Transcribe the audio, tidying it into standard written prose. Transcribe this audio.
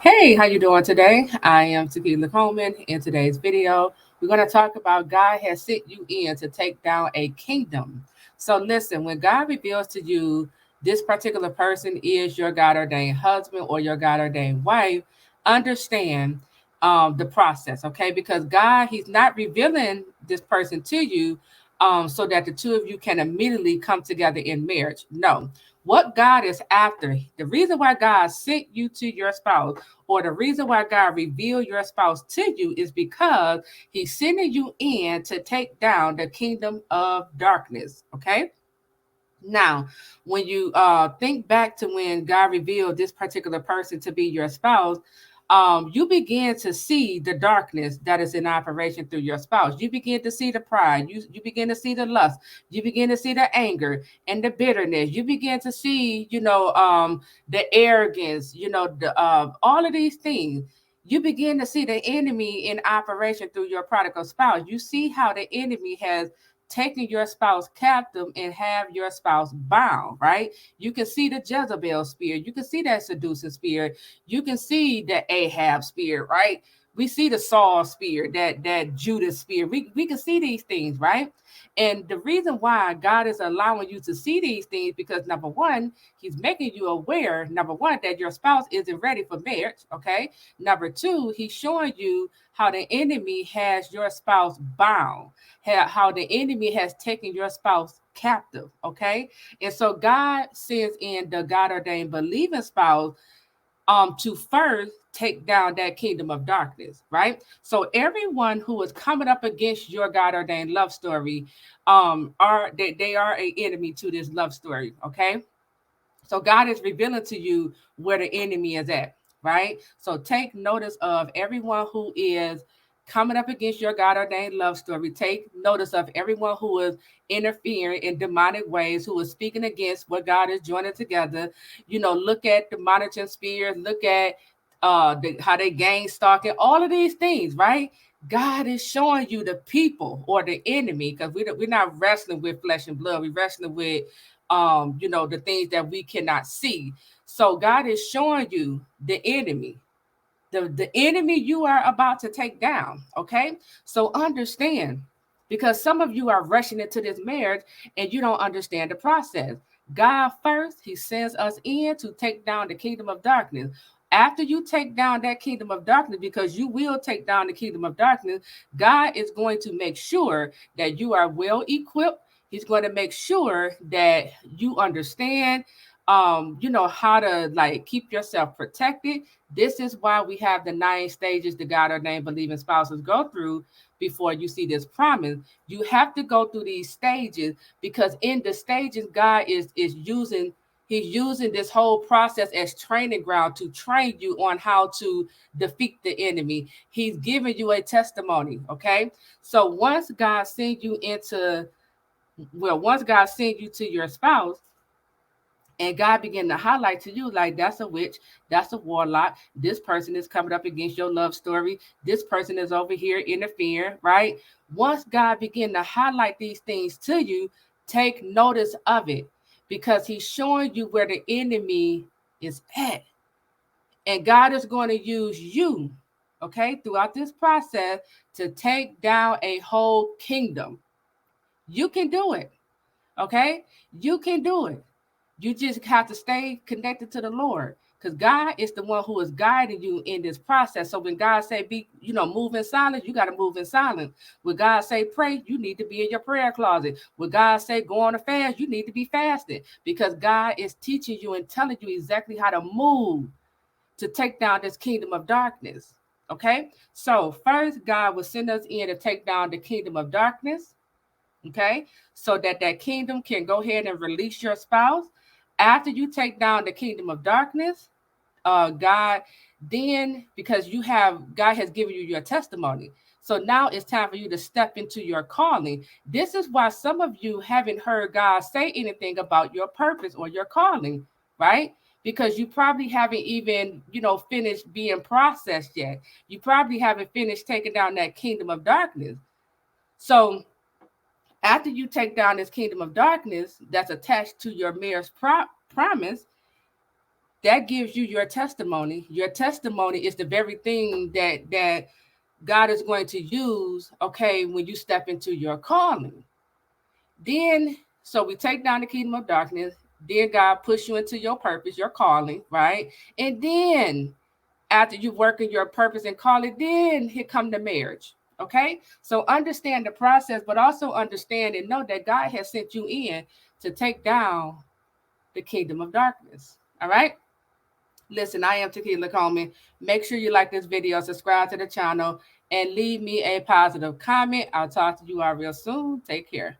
Hey, how you doing today? I am Taquila Coleman. In today's video, we're going to talk about God has sent you in to take down a kingdom. So listen, when God reveals to you this particular person is your God ordained husband or your God ordained wife, understand the process, okay? Because God, He's not revealing this person to you so that the two of you can immediately come together in marriage. No, what God is after, the reason why God sent you to your spouse or the reason why God revealed your spouse to you is because He's sending you in to take down the kingdom of darkness. Okay. Now, when you think back to when God revealed this particular person to be your spouse, you begin to see the darkness that is in operation through your spouse. You begin to see the pride. You begin to see the lust. You begin to see the anger and the bitterness. You begin to see, the arrogance. All of these things. You begin to see the enemy in operation through your prodigal spouse. You see how the enemy has taking your spouse captive and have your spouse bound, right? You can see the Jezebel spirit. You can see that seducing spirit. You can see the Ahab spirit, right? We see the Saul spirit, that Judas spirit. We can see these things, right? And the reason why God is allowing you to see these things because number one, He's making you aware, number one, that your spouse isn't ready for marriage. Okay. Number two, He's showing you how the enemy has your spouse bound, how the enemy has taken your spouse captive. Okay. And so God sends in the God ordained believing spouse to first take down that kingdom of darkness, right? So everyone who is coming up against your God ordained love story, they are a enemy to this love story, okay? So God is revealing to you where the enemy is at, right? So take notice of everyone who is coming up against your God ordained love story. Take notice of everyone who is interfering in demonic ways, who is speaking against what God is joining together. Look at the monitoring spirits, look at how they gang stalking, all of these things, right? God is showing you the people or the enemy because we're not wrestling with flesh and blood. We're wrestling with the things that we cannot see. So God is showing you the enemy, the enemy you are about to take down. Okay. So understand, because some of you are rushing into this marriage and you don't understand the process. God first, He sends us in to take down the kingdom of darkness. After you take down that kingdom of darkness, because you will take down the kingdom of darkness, God is going to make sure that you are well equipped. He's going to make sure that you understand how to like keep yourself protected. This is why we have the 9 stages the God ordained believing spouses go through before you see this promise. You have to go through these stages because in the stages, God is using He's using this whole process as training ground to train you on how to defeat the enemy. He's giving you a testimony. Okay. So once God sends you to your spouse, and God began to highlight to you, like, that's a witch, that's a warlock. This person is coming up against your love story. This person is over here interfering, right? Once God began to highlight these things to you, take notice of it because He's showing you where the enemy is at. And God is going to use you, okay, throughout this process to take down a whole kingdom. You can do it, okay? You can do it. You just have to stay connected to the Lord because God is the one who is guiding you in this process. So when God say move in silence, you got to move in silence. When God say pray, you need to be in your prayer closet. When God say go on a fast, you need to be fasting because God is teaching you and telling you exactly how to move to take down this kingdom of darkness. Okay, so first God will send us in to take down the kingdom of darkness. Okay, so that kingdom can go ahead and release your spouse. After you take down the kingdom of darkness, God, then because God has given you your testimony. So now it's time for you to step into your calling. This is why some of you haven't heard God say anything about your purpose or your calling, right? Because you probably haven't even, finished being processed yet. You probably haven't finished taking down that kingdom of darkness. So after you take down this kingdom of darkness that's attached to your marriage promise, that gives you your testimony. Your testimony is the very thing that God is going to use, okay, when you step into your calling. Then, so we take down the kingdom of darkness. Then God push you into your purpose, your calling, right? And then after you work in your purpose and calling, then here come the marriage. Okay, so understand the process, but also understand and know that God has sent you in to take down the kingdom of darkness. All right. Listen, I am Taquila Coleman. Make sure you like this video, subscribe to the channel, and leave me a positive comment. I'll talk to you all real soon. Take care.